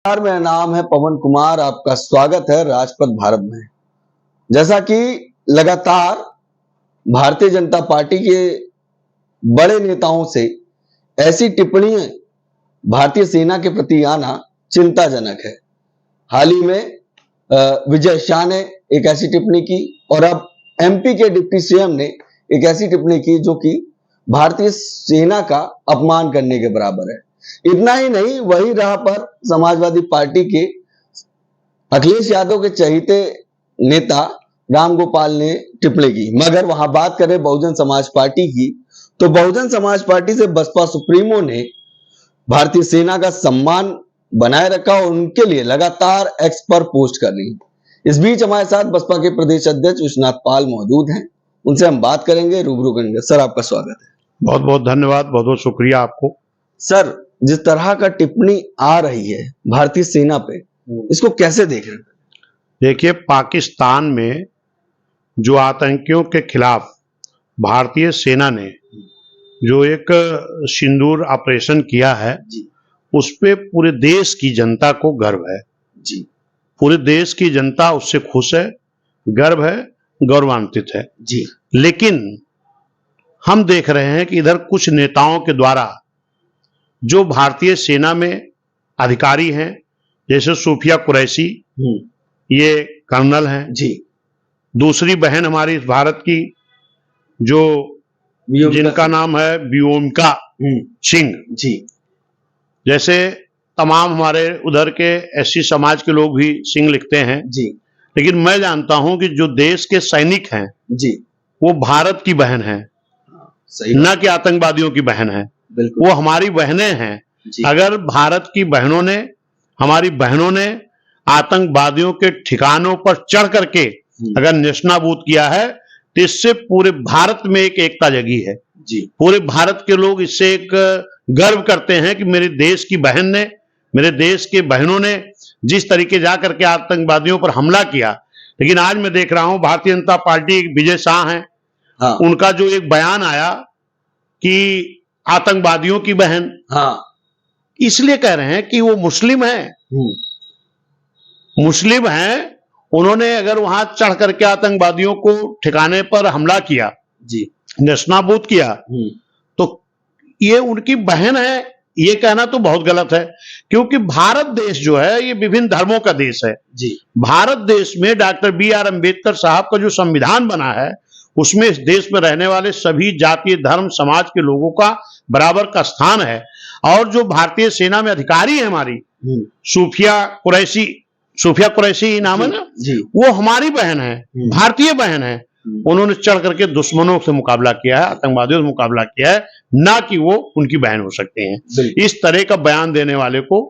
मेरा नाम है पवन कुमार। आपका स्वागत है राजपथ भारत में। जैसा कि लगातार भारतीय जनता पार्टी के बड़े नेताओं से ऐसी टिप्पणियां भारतीय सेना के प्रति आना चिंताजनक है। हाल ही में विजय शाह ने एक ऐसी टिप्पणी की और अब एमपी के डिप्टी सीएम ने एक ऐसी टिप्पणी की जो कि भारतीय सेना का अपमान करने के बराबर है। इतना ही नहीं, वही राह पर समाजवादी पार्टी के अखिलेश यादव के चहेते नेता रामगोपाल ने टिप्पणी की। मगर वहां बात करें बहुजन समाज पार्टी की, तो बहुजन समाज पार्टी से बसपा सुप्रीमो ने भारतीय सेना का सम्मान बनाए रखा और उनके लिए लगातार एक्स पर पोस्ट कर रही है। इस बीच हमारे साथ बसपा के प्रदेश अध्यक्ष विश्वनाथ पाल मौजूद हैं, उनसे हम बात करेंगे, रूबरू करेंगे। सर, आपका स्वागत है। बहुत बहुत धन्यवाद, बहुत बहुत शुक्रिया आपको। सर, जिस तरह का टिप्पणी आ रही है भारतीय सेना पे, इसको कैसे देख रहे हैं? देखिए, पाकिस्तान में जो आतंकियों के खिलाफ भारतीय सेना ने जो एक सिंदूर ऑपरेशन किया है, उस पे पूरे देश की जनता को गर्व है जी। पूरे देश की जनता उससे खुश है, गर्व है, गौरवान्वित है जी। लेकिन हम देख रहे हैं कि इधर कुछ नेताओं के द्वारा जो भारतीय सेना में अधिकारी हैं, जैसे सूफिया कुरैशी, ये कर्नल हैं जी। दूसरी बहन हमारी भारत की जो जिनका नाम है व्योमिका सिंह जी। जैसे तमाम हमारे उधर के एससी समाज के लोग भी सिंह लिखते हैं जी। लेकिन मैं जानता हूं कि जो देश के सैनिक हैं जी, वो भारत की बहन है, न कि आतंकवादियों की बहन है। वो हमारी बहनें हैं। अगर भारत की बहनों ने, हमारी बहनों ने आतंकवादियों के ठिकानों पर चढ़ करके अगर नेस्तनाबूद किया है, तो इससे पूरे भारत में एक एकता जगी है जी। पूरे भारत के लोग इससे एक गर्व करते हैं कि मेरे देश की बहन ने, मेरे देश के बहनों ने जिस तरीके जाकर के आतंकवादियों पर हमला किया। लेकिन आज मैं देख रहा हूं भारतीय जनता पार्टी, विजय शाह हैं, हाँ। उनका जो एक बयान आया कि आतंकवादियों की बहन, हाँ, इसलिए कह रहे हैं कि वो मुस्लिम है, मुस्लिम हैं। उन्होंने अगर वहां चढ़ करके आतंकवादियों को ठिकाने पर हमला किया जी, नेस्तनाबूद किया, तो ये उनकी बहन है, ये कहना तो बहुत गलत है। क्योंकि भारत देश जो है ये विभिन्न धर्मों का देश है जी। भारत देश में डॉक्टर BR अम्बेडकर साहब का जो संविधान बना है, उसमें इस देश में रहने वाले सभी जाति, धर्म, समाज के लोगों का बराबर का स्थान है। और जो भारतीय सेना में अधिकारी है हमारी सूफिया कुरैशी नाम है ना जी, वो हमारी बहन है, भारतीय बहन है। उन्होंने चढ़ करके दुश्मनों से मुकाबला किया है, आतंकवादियों से मुकाबला किया है, ना कि वो उनकी बहन हो सकते हैं। इस तरह का बयान देने वाले को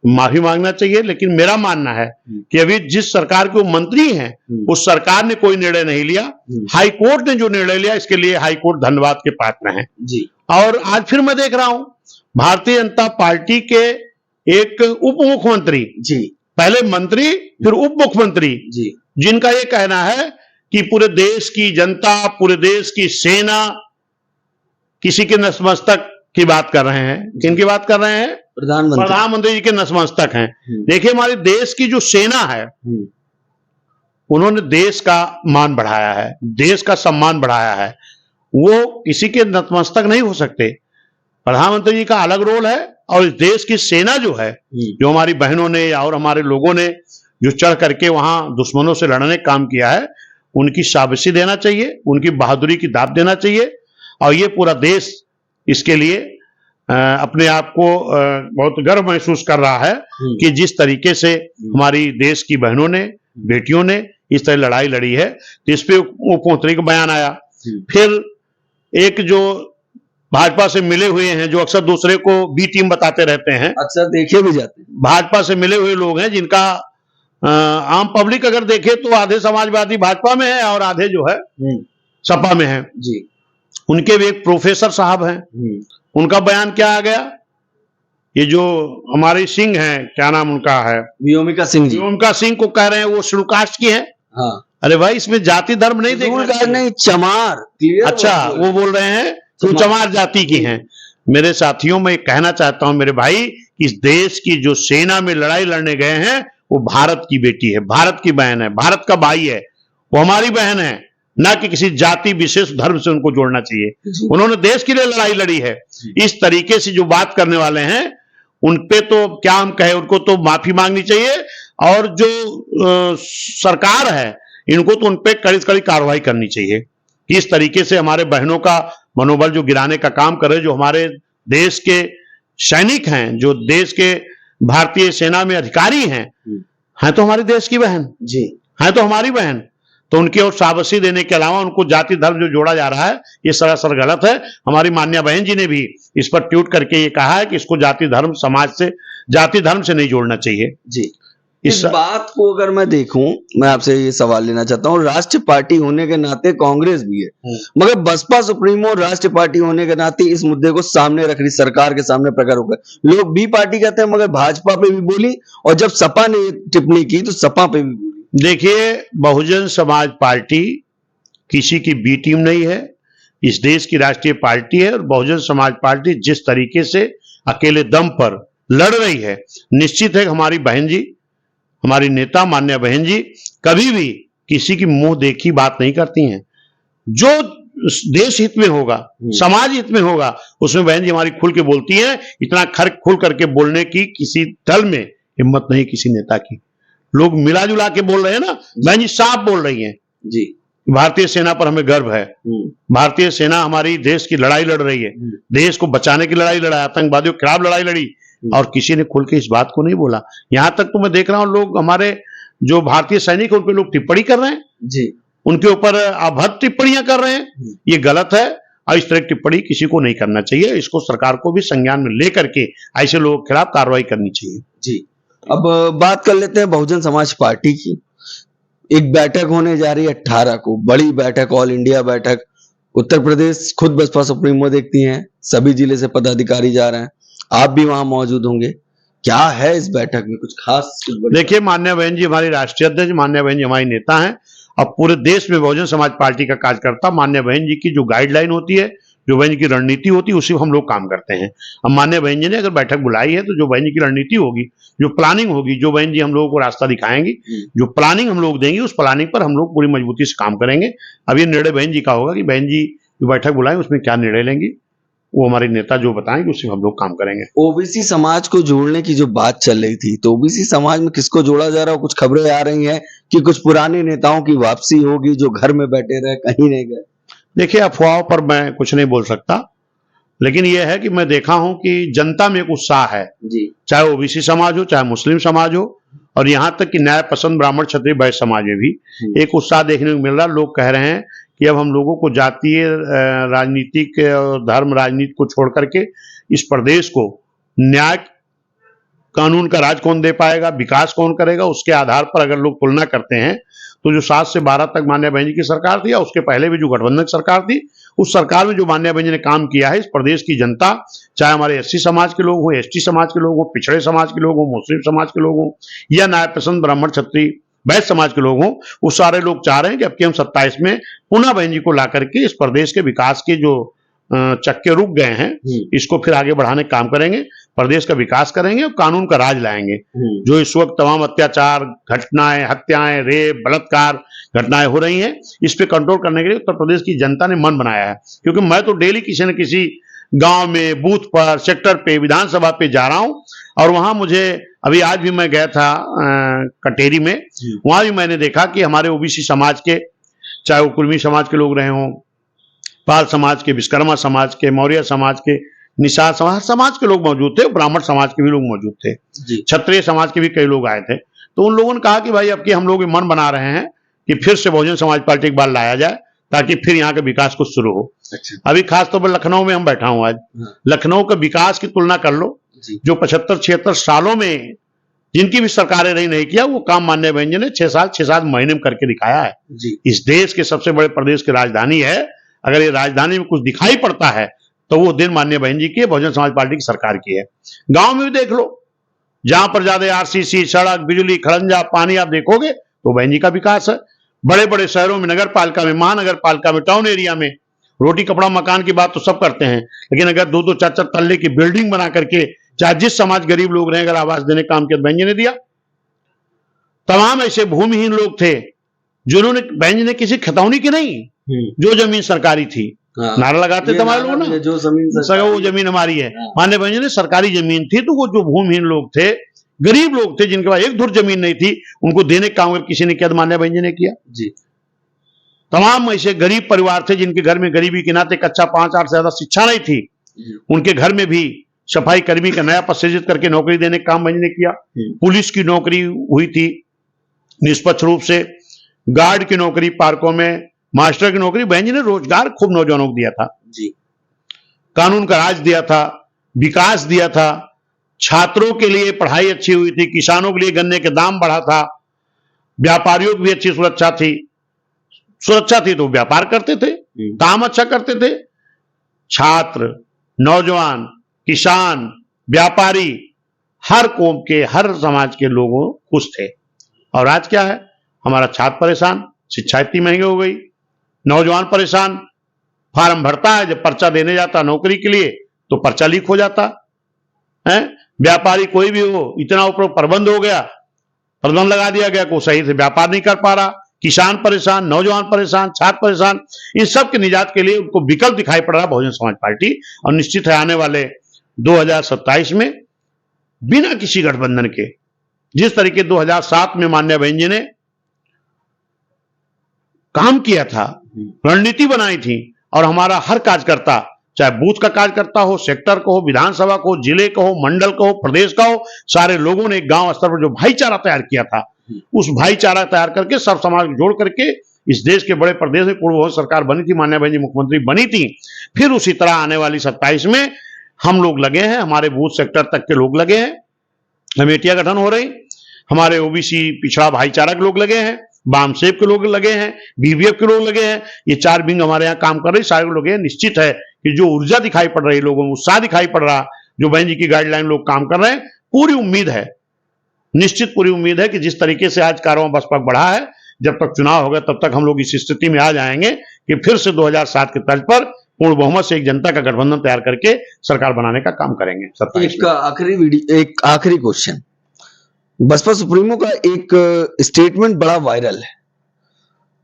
माफी मांगना चाहिए। लेकिन मेरा मानना है कि अभी जिस सरकार के वो मंत्री हैं, उस सरकार ने कोई निर्णय नहीं लिया। हाई कोर्ट ने जो निर्णय लिया, इसके लिए हाई कोर्ट धन्यवाद के पात्र हैं जी। और आज फिर मैं देख रहा हूं भारतीय जनता पार्टी के एक उप मुख्यमंत्री जी, पहले मंत्री फिर उप मुख्यमंत्री जी, जिनका ये कहना है कि पूरे देश की जनता, पूरे देश की सेना किसी के नतमस्तक की बात कर रहे हैं। किनकी बात कर रहे हैं? प्रधानमंत्री जी के नतमस्तक हैं। देखिए, हमारे देश की जो सेना है, उन्होंने देश का मान बढ़ाया है, देश का सम्मान बढ़ाया है। वो किसी के नतमस्तक नहीं हो सकते। प्रधानमंत्री जी का अलग रोल है, और इस देश की सेना जो है, जो हमारी बहनों ने और हमारे लोगों ने जो चढ़ करके वहां दुश्मनों से लड़ने का काम किया है, उनकी शाबाशी देना चाहिए, उनकी बहादुरी की दाद देना चाहिए। और ये पूरा देश इसके लिए अपने आप को बहुत गर्व महसूस कर रहा है कि जिस तरीके से हमारी देश की बहनों ने, बेटियों ने इस तरह लड़ाई लड़ी है। तो इस पे मुख्यमंत्री का बयान आया। फिर एक जो भाजपा से मिले हुए हैं, जो अक्सर दूसरे को बी टीम बताते रहते हैं, अक्सर देखे भी जाते हैं, भाजपा से मिले हुए लोग हैं जिनका आम पब्लिक अगर देखे तो आधे समाजवादी भाजपा में है और आधे जो है सपा में है जी। उनके भी एक प्रोफेसर साहब हैं, उनका बयान क्या आ गया? ये जो हमारे सिंह हैं, क्या नाम उनका है? व्योमिका सिंह जी। व्योमिका सिंह को कह रहे हैं वो शेड्यूल कास्ट की है। हाँ। अरे भाई, इसमें जाति धर्म नहीं देखना, नहीं चमार। अच्छा, वो बोल रहे हैं तो चमार जाति की हैं। मेरे साथियों, मैं कहना चाहता हूं मेरे भाई, इस देश की जो सेना में लड़ाई लड़ने गए हैं वो भारत की बेटी है, भारत की बहन है, भारत का भाई है, वो हमारी बहन है, ना कि किसी जाति विशेष धर्म से उनको जोड़ना चाहिए। उन्होंने देश के लिए लड़ाई लड़ी है। इस तरीके से जो बात करने वाले हैं उन पे तो क्या हम कहें, उनको तो माफी मांगनी चाहिए, और जो सरकार है इनको तो उन पे कड़ी कड़ी कार्रवाई करनी चाहिए। इस तरीके से हमारे बहनों का मनोबल जो गिराने का काम कर रहे, जो हमारे देश के सैनिक हैं, जो देश के भारतीय सेना में अधिकारी हैं तो हमारे देश की बहन जी, हैं तो हमारी बहन, तो उनकी ओर शाबाशी देने के अलावा उनको जाति धर्म जो जोड़ा जा रहा है ये सरासर गलत है। हमारी मान्या बहन जी ने भी इस पर ट्वीट करके ये कहा है कि इसको जाति धर्म समाज से, जाति धर्म से नहीं जोड़ना चाहिए जी। इस बात को अगर मैं देखूं, मैं आपसे ये सवाल लेना चाहता हूं, राष्ट्रीय पार्टी होने के नाते कांग्रेस भी है, मगर बसपा सुप्रीमो राष्ट्रीय पार्टी होने के नाते इस मुद्दे को सामने रख रही, सरकार के सामने प्रकट होकर लोग बी पार्टी कहते हैं, मगर भाजपा पे भी बोली, और जब सपा ने टिप्पणी की तो सपा पे भी बोली। देखिए, बहुजन समाज पार्टी किसी की बी टीम नहीं है, इस देश की राष्ट्रीय पार्टी है, और बहुजन समाज पार्टी जिस तरीके से अकेले दम पर लड़ रही है, निश्चित है हमारी बहन जी, हमारी नेता मान्य बहन जी कभी भी किसी की मुंह देखी बात नहीं करती हैं। जो देश हित में होगा, समाज हित में होगा, उसमें बहन जी हमारी खुल के बोलती हैं। इतना खुल करके बोलने की किसी दल में हिम्मत नहीं किसी नेता की। लोग मिला जुला के बोल रहे हैं ना, बहन जी साफ बोल रही हैं जी, भारतीय सेना पर हमें गर्व है, भारतीय सेना हमारी देश की लड़ाई लड़ रही है, देश को बचाने की लड़ाई लड़ा, आतंकवादियों के खिलाफ लड़ाई लड़ी, और किसी ने खुल के इस बात को नहीं बोला। यहां तक तो मैं देख रहा हूं लोग, हमारे जो भारतीय सैनिक है उन पे लोग टिप्पणी कर रहे हैं जी, उनके ऊपर अभद्र टिप्पणियां कर रहे हैं, ये गलत है, और इस तरह की टिप्पणी किसी को नहीं करना चाहिए। इसको सरकार को भी संज्ञान में लेकर के ऐसे लोगों के खिलाफ कार्रवाई करनी चाहिए जी। अब बात कर लेते हैं बहुजन समाज पार्टी की। एक बैठक होने जा रही है 18 को, बड़ी बैठक, ऑल इंडिया बैठक। उत्तर प्रदेश खुद बसपा सुप्रीमो देखती हैं, सभी जिले से पदाधिकारी जा रहे हैं, आप भी वहां मौजूद होंगे। क्या है इस बैठक में कुछ खास? देखिए, मान्य बहन जी हमारी राष्ट्रीय अध्यक्ष, मान्य बहन जी हमारी नेता हैं, अब पूरे देश में बहुजन समाज पार्टी का कार्यकर्ता मान्य बहन जी की जो गाइडलाइन होती है, जो बहन जी की रणनीति होती है, उसी हम लोग काम करते हैं। अब मान्य बहन जी ने अगर बैठक बुलाई है तो जो बहन जी की रणनीति होगी, जो प्लानिंग होगी, जो बहन जी हम लोगों को रास्ता दिखाएंगी, जो प्लानिंग हम लोग देंगे, उस प्लानिंग पर हम लोग पूरी मजबूती से काम करेंगे। अब ये निर्णय बहन जी का होगा कि बहन जी जो बैठक बुलाएं उसमें क्या निर्णय लेंगी, वो हमारे नेता जो बताएंगे उसी हम लोग काम करेंगे। ओबीसी समाज को जोड़ने की जो बात चल रही थी, तो ओबीसी समाज में किसको जोड़ा जा रहा है? कुछ खबरें आ रही हैं कि कुछ पुराने नेताओं की वापसी होगी जो घर में बैठे रहे, कहीं नहीं गए। देखिए, अफवाहों पर मैं कुछ नहीं बोल सकता, लेकिन यह है कि मैं देखा हूं कि जनता में एक उत्साह है जी, चाहे ओबीसी समाज हो, चाहे मुस्लिम समाज हो, और यहां तक कि न्याय पसंद ब्राह्मण क्षत्रिय वैश्य समाज में भी एक उत्साह देखने को मिल रहा है। लोग कह रहे हैं कि अब हम लोगों को जातीय राजनीतिक और धर्म राजनीति को छोड़ करके इस प्रदेश को न्याय कानून का राज कौन दे पाएगा, विकास कौन करेगा, उसके आधार पर अगर लोग तुलना करते हैं तो जो 7 से 12 तक मान्या बहन जी की सरकार थी, या उसके पहले भी जो गठबंधन सरकार थी, उस सरकार में जो मान्या बहन जी ने काम किया है, इस प्रदेश की जनता, चाहे हमारे एससी समाज के लोग हों, एसटी समाज के लोग हों, पिछड़े समाज के लोग हों, मुस्लिम समाज के लोग हों, या न्याय पसंद ब्राह्मण क्षत्रिय वैश्य समाज के लोग हों, वो सारे लोग चाह रहे हैं कि अब कि हम 27 में पुनः बहन जी को ला करके इस प्रदेश के विकास के जो चक्के रुक गए हैं, इसको फिर आगे बढ़ाने का काम करेंगे, प्रदेश का विकास करेंगे और कानून का राज लाएंगे। जो इस वक्त तमाम अत्याचार घटनाएं, हत्याएं, रेप, बलात्कार घटनाएं हो रही हैं, इस पे कंट्रोल करने के लिए उत्तर प्रदेश की जनता ने मन बनाया है। क्योंकि मैं तो डेली किसी न किसी गांव में, बूथ पर, सेक्टर पे, विधानसभा पे जा रहा हूं, और वहां मुझे अभी आज भी मैं गया था कटेरी में, वहां भी मैंने देखा कि हमारे ओबीसी समाज के, चाहे वो कुर्मी समाज के लोग रहे हों, पाल समाज के, विश्वकर्मा समाज के, मौर्य समाज के, निषाद समाज, हर समाज के लोग मौजूद थे, ब्राह्मण समाज के भी लोग मौजूद थे, क्षत्रिय समाज के भी कई लोग आए थे। तो उन लोगों ने कहा कि भाई अब कि हम लोग मन बना रहे हैं कि फिर से बहुजन समाज पार्टी एक बार लाया जाए, ताकि फिर यहाँ के विकास कुछ शुरू हो। अभी खासतौर पर लखनऊ में हम बैठा हूं आज, लखनऊ के विकास की तुलना कर लो, जो 75-76 सालों में जिनकी भी सरकारें नहीं किया, वो काम मान्य बहन जी ने 6 महीने में करके दिखाया है। इस देश के सबसे बड़े प्रदेश की राजधानी है, अगर ये राजधानी में कुछ दिखाई पड़ता है तो वो दिन मान्य बहन जी की, बहुजन समाज पार्टी की सरकार की है। गांव में भी देख लो, जहां पर ज्यादा आरसीसी, सड़क, बिजली, खड़ंजा, पानी आप देखोगे तो बहन जी का विकास है। बड़े बड़े शहरों में, नगर पालिका में, महानगर पालिका में, टाउन एरिया में रोटी कपड़ा मकान की बात तो सब करते हैं, लेकिन अगर 2-2 4-4 तल्ले की बिल्डिंग बना करके चाहे जिस समाज गरीब लोग रहे अगर आवास देने का काम किया तो बहन जी ने दिया। तमाम ऐसे भूमिहीन लोग थे जिन्होंने, बहन जी ने किसी खतौनी की नहीं, जो जमीन सरकारी थी, नारा लगाते थे हमारे लोग ना, जो जमीन वो जमीन हमारी है। मान्य बहन जी ने सरकारी जमीन थी, तो वो जो भूमिहीन लोग थे, गरीब लोग थे, जिनके पास एक धुर जमीन नहीं थी, उनको देने का काम किसी ने किया तो मान्य बहन जी ने किया जी। तमाम ऐसे गरीब परिवार थे जिनके घर में गरीबी के नाते कच्चा 5-8 से ज्यादा शिक्षा नहीं थी, उनके घर में भी सफाई कर्मी का नया पद सृजित करके नौकरी देने का काम बहन जी ने किया। पुलिस की नौकरी हुई थी निष्पक्ष रूप से, गार्ड की नौकरी पार्कों में, मास्टर की नौकरी, बहन जी ने रोजगार खूब नौजवानों को दिया था जी। कानून का राज दिया था, विकास दिया था, छात्रों के लिए पढ़ाई अच्छी हुई थी, किसानों के लिए गन्ने के दाम बढ़ा था, व्यापारियों की भी अच्छी सुरक्षा थी तो व्यापार करते थे, काम अच्छा करते थे। छात्र, नौजवान, किसान, व्यापारी, हर कौम के, हर समाज के लोगों खुश थे। और आज क्या है, हमारा छात्र परेशान, शिक्षा इतनी महंगी हो गई, नौजवान परेशान, फार्म भरता है, जब पर्चा देने जाता नौकरी के लिए तो पर्चा लीक हो जाता है। व्यापारी कोई भी हो, इतना ऊपर प्रतिबंध हो गया, प्रतिबंध लगा दिया गया को सही से व्यापार नहीं कर पा रहा, किसान परेशान, नौजवान परेशान, छात्र परेशान। इन सब के निजात के लिए उनको विकल्प दिखाई पड़ रहा बहुजन समाज पार्टी। और निश्चित है आने वाले 2027 में बिना किसी गठबंधन के, जिस तरीके 2007 में मान्य बहन जी ने काम किया था, रणनीति बनाई थी, और हमारा हर कार्यकर्ता, चाहे बूथ का कार्यकर्ता हो, सेक्टर का हो, विधानसभा को, जिले का हो, मंडल का हो, प्रदेश का हो, सारे लोगों ने गांव स्तर पर जो भाईचारा तैयार किया था, उस भाईचारा तैयार करके सब समाज को जोड़ करके इस देश के बड़े प्रदेश में पूर्व सरकार बनी थी, मान्य बहन जी मुख्यमंत्री बनी थी। फिर उसी तरह आने वाली 27 में हम लोग लगे हैं, हमारे बूथ सेक्टर तक के लोग लगे हैं, कमेटियां गठन हो रही, हमारे ओबीसी पिछड़ा भाईचारा के लोग लगे हैं, बामसेब के लोग लगे हैं, बीबीएफ के लोग लगे हैं, ये 4 विंग हमारे यहाँ काम कर रहे, सारे लोग हैं। निश्चित है कि जो ऊर्जा दिखाई पड़ रही है लोगों में, उत्साह दिखाई पड़ रहा, जो बहन जी की गाइडलाइन लोग काम कर रहे हैं, पूरी उम्मीद है, निश्चित पूरी उम्मीद है कि जिस तरीके से आज कारवां बसपा बढ़ा है, जब तक चुनाव होगा तब तक हम लोग इस स्थिति में आ जाएंगे कि फिर से 2007 के तर्ज पर पूर्ण बहुमत से एक जनता का गठबंधन तैयार करके सरकार बनाने का काम करेंगे। एक आखिरी क्वेश्चन, बसपा सुप्रीमो का एक स्टेटमेंट बड़ा वायरल है,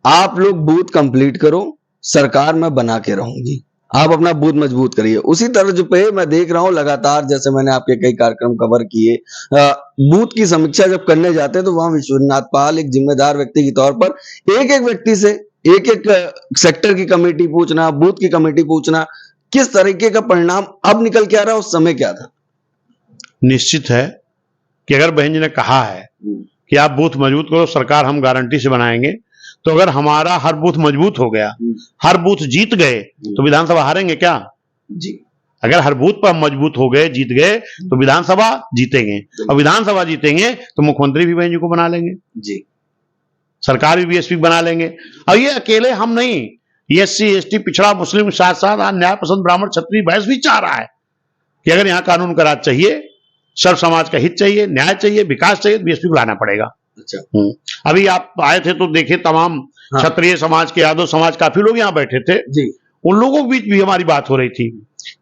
आप लोग बूथ कंप्लीट करो, सरकार मैं बना के रहूंगी, आप अपना बूथ मजबूत करिए। उसी तर्ज पे मैं देख रहा हूं लगातार, जैसे मैंने आपके कई कार्यक्रम कवर किए, बूथ की समीक्षा जब करने जाते हैं तो वहां विश्वनाथ पाल एक जिम्मेदार व्यक्ति के तौर पर एक एक व्यक्ति से एक एक सेक्टर की कमेटी पूछना, बूथ की कमेटी पूछना, किस तरीके का परिणाम अब निकल के आ रहा है, उस समय क्या था? निश्चित है कि अगर बहन जी ने कहा है कि आप बूथ मजबूत करो, सरकार हम गारंटी से बनाएंगे, तो अगर हमारा हर बूथ मजबूत हो गया, हर बूथ जीत गए, तो विधानसभा हारेंगे क्या जी? अगर हर बूथ पर मजबूत हो गए, जीत गए, तो विधानसभा जीतेंगे, और विधानसभा जीतेंगे तो मुख्यमंत्री भी बहन जी को बना लेंगे जी, सरकार भी बीएसपी बना लेंगे। और ये अकेले हम नहीं, एससी एसटी पिछड़ा मुस्लिम साथ साथ न्याय पसंद ब्राह्मण क्षत्रिय वैश्य भी चाह रहा है कि अगर यहाँ कानून का राज चाहिए, सर्व समाज का हित चाहिए, न्याय चाहिए, विकास चाहिए, बीएसपी को लाना पड़ेगा। अच्छा, अभी आप आए थे तो देखे तमाम क्षत्रिय समाज के, यादव समाज, काफी लोग यहाँ बैठे थे जी। उन लोगों के बीच भी हमारी बात हो रही थी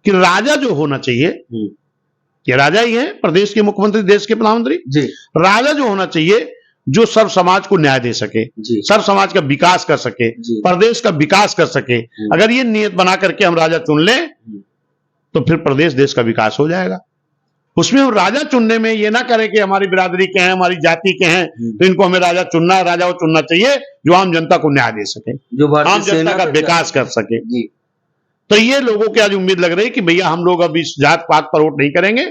कि राजा जो होना चाहिए, ये राजा ही है, प्रदेश के मुख्यमंत्री, देश के प्रधानमंत्री जी, राजा जो होना चाहिए जो सर्व समाज को न्याय दे सके, सर्व समाज का विकास कर सके, प्रदेश का विकास कर सके। अगर ये नियत बना करके हम राजा चुन लें तो फिर प्रदेश देश का विकास हो जाएगा। उसमें हम राजा चुनने में ये ना करें कि हमारी बिरादरी के हैं, हमारी जाति के हैं, तो इनको हमें राजा चुनना है। राजा वो चुनना चाहिए जो आम जनता को न्याय दे सके, जो आम जनता का विकास कर सके जी। तो ये लोगों की आज उम्मीद लग रही है कि भैया हम लोग अब इस जात पात पर वोट नहीं करेंगे,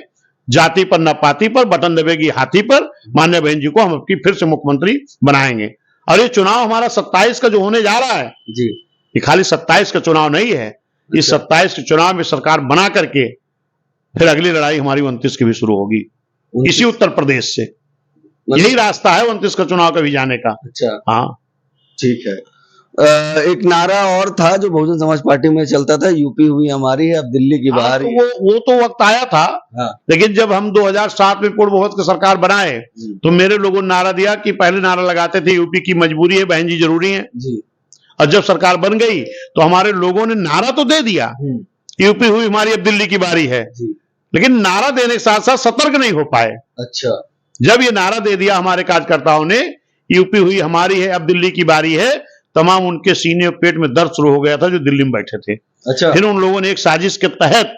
जाति पर न पाति पर, बटन दबेगी हाथी पर, मान्य बहन जी को हम अपनी फिर से मुख्यमंत्री बनाएंगे। और ये चुनाव हमारा 27 का जो होने जा रहा है जी, ये खाली 27 का चुनाव नहीं है। इस 27 के चुनाव में सरकार बना करके फिर अगली लड़ाई हमारी 29 की भी शुरू होगी, इसी उत्तर प्रदेश से। यही रास्ता है 29 का चुनाव का भी जाने का। अच्छा, हाँ ठीक है। एक नारा और था जो बहुजन समाज पार्टी में चलता था, यूपी हुई हमारी है, अब दिल्ली की बाहर। तो वो तो वक्त आया था। हाँ। लेकिन जब हम 2007 में पूर्ण बहुमत की सरकार बनाए तो मेरे लोगों ने नारा दिया कि पहले नारा लगाते थे यूपी की मजबूरी है, बहन जी जरूरी है जी। और जब सरकार बन गई तो हमारे लोगों ने नारा तो दे दिया, यूपी हुई हमारी अब दिल्ली की बारी है, लेकिन नारा देने के साथ साथ सतर्क नहीं हो पाए। अच्छा, जब ये नारा दे दिया हमारे कार्यकर्ताओं ने, यूपी हुई हमारी है अब दिल्ली की बारी है, तमाम उनके सीने और पेट में दर्द शुरू हो गया था जो दिल्ली में बैठे थे। अच्छा, फिर उन लोगों ने एक साजिश के तहत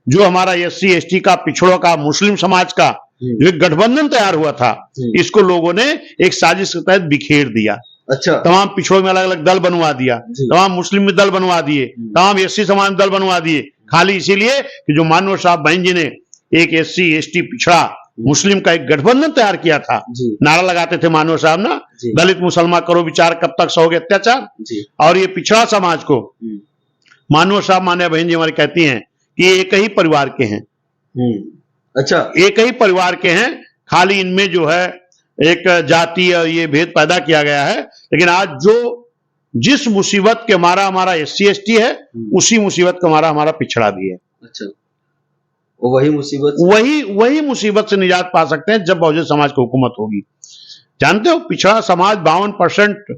जो हमारा SC ST का, पिछड़ों का, मुस्लिम समाज का जो एक गठबंधन तैयार हुआ था, इसको लोगों ने एक साजिश के तहत बिखेर दिया। अच्छा, तमाम पिछड़ों में अलग अलग दल बनवा दिया, तमाम मुस्लिम में दल बनवा दिए, तमाम SC समाज में दल बनवा दिए, खाली इसीलिए कि जो मानव साहब बहन जी ने एक SC ST पिछड़ा मुस्लिम का एक गठबंधन तैयार किया था। नारा लगाते थे मानव साहब ना, दलित मुसलमान करो विचार, कब तक सहोगे अत्याचार। और ये पिछड़ा समाज को मानव साहब, मान्य बहन जी हमारी कहती हैं कि एक ही परिवार के हैं। अच्छा, एक ही परिवार के हैं, खाली इनमें जो है एक जाति और ये भेद पैदा किया गया है। लेकिन आज जो जिस मुसीबत के हमारा SC ST है, उसी मुसीबत का हमारा पिछड़ा भी है। अच्छा, वही मुसीबत से निजात पा सकते हैं जब बहुजन समाज की हुकूमत होगी। जानते हो, पिछड़ा समाज 52%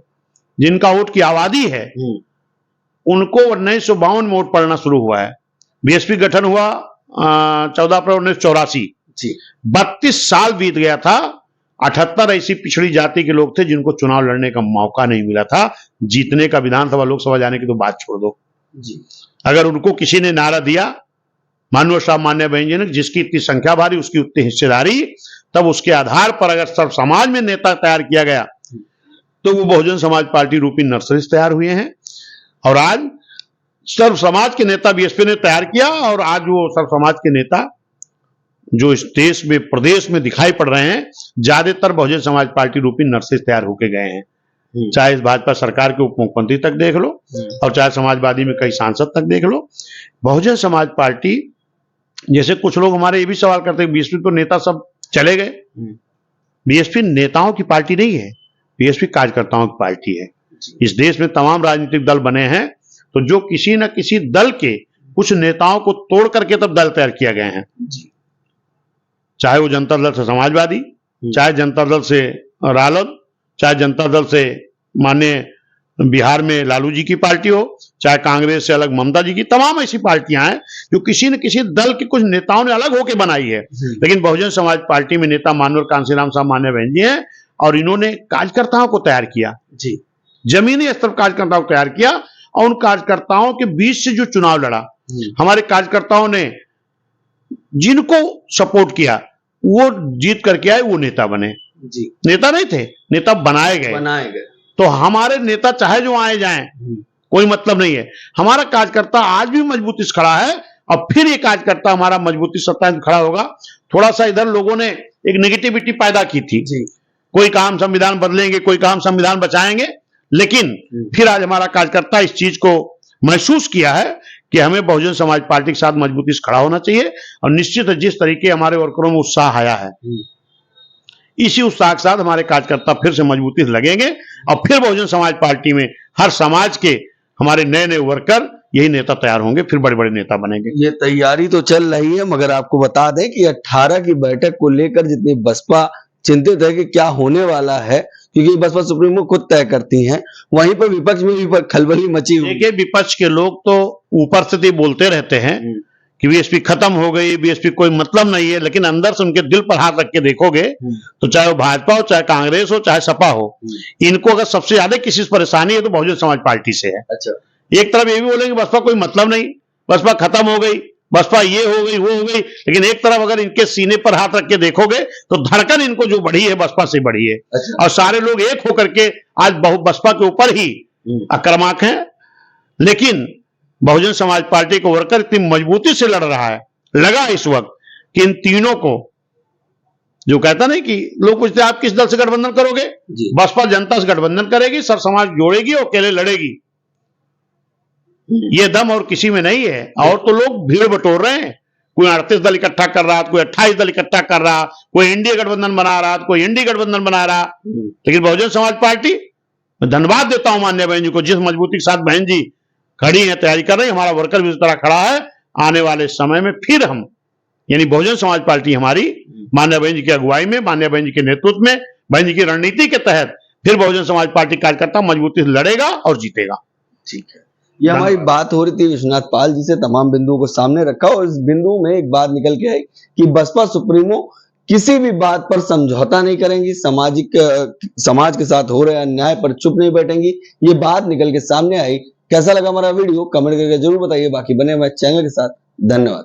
जिनका वोट की आबादी है, उनको 1952 में वोट पड़ना शुरू हुआ है। BSP गठन हुआ 14 अप्रैल 1984। 32 साल बीत गया था। 78 ऐसी पिछड़ी जाति के लोग थे जिनको चुनाव लड़ने का मौका नहीं मिला था। जीतने का, विधानसभा लोकसभा जाने की तो बात छोड़ दो। अगर उनको किसी ने नारा दिया, मानव साहब, मान्य बहन जी ने, जिसकी इतनी संख्या भारी उसकी उतनी हिस्सेदारी, तब उसके आधार पर अगर सर्व समाज में नेता तैयार किया गया तो वो बहुजन समाज पार्टी रूपी नर्सरीज तैयार हुए हैं। और आज सर्व समाज के नेता BSP ने तैयार किया, और आज वो सर्व समाज के नेता जो इस देश में, प्रदेश में दिखाई पड़ रहे हैं, ज्यादातर बहुजन समाज पार्टी रूपी नर्सरीज तैयार होके गए हैं। चाहे इस भाजपा सरकार के उप मुख्यमंत्री तक देख लो, और चाहे समाजवादी में कई सांसद तक देख लो। बहुजन समाज पार्टी, जैसे कुछ लोग हमारे ये भी सवाल करते हैं BSP तो नेता सब चले गए। BSP नेताओं की पार्टी नहीं है, BSP कार्यकर्ताओं की पार्टी है। इस देश में तमाम राजनीतिक दल बने हैं, तो जो किसी न किसी दल के कुछ नेताओं को तोड़ करके तब दल तैयार किया गए हैं। चाहे वो जनता दल से समाजवादी, चाहे जनता दल से रालोद, चाहे जनता दल से माननीय बिहार में लालू जी की पार्टी हो, चाहे कांग्रेस से अलग ममता जी की, तमाम ऐसी पार्टियां हैं जो किसी न किसी दल के कुछ नेताओं ने अलग होकर बनाई है। लेकिन बहुजन समाज पार्टी में नेता मानवर कांसीराम साहब, मान्य बहन जी हैं, और इन्होंने कार्यकर्ताओं को तैयार किया, जमीनी स्तर पर कार्यकर्ताओं को तैयार किया, और उन कार्यकर्ताओं के बीच से जो चुनाव लड़ा, हमारे कार्यकर्ताओं ने जिनको सपोर्ट किया वो जीत करके आए, वो नेता बने। नेता नहीं थे, नेता बनाए गए। तो हमारे नेता चाहे जो आए जाएं, कोई मतलब नहीं है। हमारा कार्यकर्ता आज भी मजबूती से खड़ा है, और फिर ये कार्यकर्ता हमारा मजबूती से खड़ा होगा। थोड़ा सा इधर लोगों ने एक नेगेटिविटी पैदा की थी, कोई काम संविधान बदलेंगे, कोई काम संविधान बचाएंगे, लेकिन फिर आज हमारा कार्यकर्ता इस चीज को महसूस किया है कि हमें बहुजन समाज पार्टी के साथ मजबूती से खड़ा होना चाहिए। और निश्चित जिस तरीके हमारे वर्करों में उत्साह आया है, इसी उत्साह के साथ हमारे कार्यकर्ता फिर से मजबूती से लगेंगे, और फिर बहुजन समाज पार्टी में हर समाज के हमारे नए नए वर्कर, यही नेता तैयार होंगे, फिर बड़े बड़े नेता बनेंगे। ये तैयारी तो चल रही है, मगर आपको बता दें कि 18 की बैठक को लेकर जितनी बसपा चिंतित है कि क्या होने वाला है, क्योंकि बसपा सुप्रीमो खुद तय करती हैं, वहीं पर विपक्ष में भी खलबली मची हुई। देखिए, विपक्ष के लोग तो ऊपर से तो बोलते रहते हैं कि BSP खत्म हो गई, BSP कोई मतलब नहीं है, लेकिन अंदर से उनके दिल पर हाथ रख के देखोगे तो चाहे वो भाजपा हो, चाहे कांग्रेस हो, चाहे सपा हो, इनको अगर सबसे ज्यादा किसी से परेशानी है तो बहुजन समाज पार्टी से है। अच्छा, एक तरफ ये भी बोलेंगे बसपा कोई मतलब नहीं, बसपा खत्म हो गई, बसपा ये हो गई, वो हो गई, लेकिन एक तरफ अगर इनके सीने पर हाथ रख के देखोगे तो धड़कन इनको जो बढ़ी है बसपा से बढ़ी है। अच्छा। और सारे लोग एक होकर के आज बसपा के ऊपर ही आक्रामक हैं। लेकिन बहुजन समाज पार्टी को वर्कर इतनी मजबूती से लड़ रहा है, लगा इस वक्त कि इन तीनों को, जो कहता नहीं कि लोग पूछते आप किस दल से गठबंधन करोगे, बसपा जनता से गठबंधन करेगी, सर समाज जोड़ेगी और अकेले लड़ेगी। ये दम और किसी में नहीं है। और तो लोग भीड़ बटोर रहे हैं, कोई 38 दल इकट्ठा कर रहा, कोई 28 दल इकट्ठा कर रहा, कोई एनडीए गठबंधन बना रहा, कोई एनडीए गठबंधन बना रहा। लेकिन बहुजन समाज पार्टी, मैं धन्यवाद देता हूं मान्य बहन जी को, जिस मजबूती के साथ बहन जी खड़ी है, तैयारी कर रही है, हमारा वर्कर भी उस तरह खड़ा है। आने वाले समय में फिर हम, यानी बहुजन समाज पार्टी हमारी मान्य बहन जी की अगुवाई में, मान्य बहन जी के नेतृत्व में, बहन जी की रणनीति के तहत फिर बहुजन समाज पार्टी कार्यकर्ता मजबूती से लड़ेगा और जीतेगा। ठीक है, ये हमारी बात हो रही थी विश्वनाथ पाल जी से, तमाम बिंदुओं को सामने रखा और इस बिंदु में एक बात निकल के आई कि बसपा सुप्रीमो किसी भी बात पर समझौता नहीं करेंगी, समाज के साथ हो रहे अन्याय पर चुप नहीं बैठेंगी, ये बात निकल के सामने आई। कैसा लगा हमारा वीडियो कमेंट करके जरूर बताइए, बाकी बने हुए चैनल के साथ। धन्यवाद।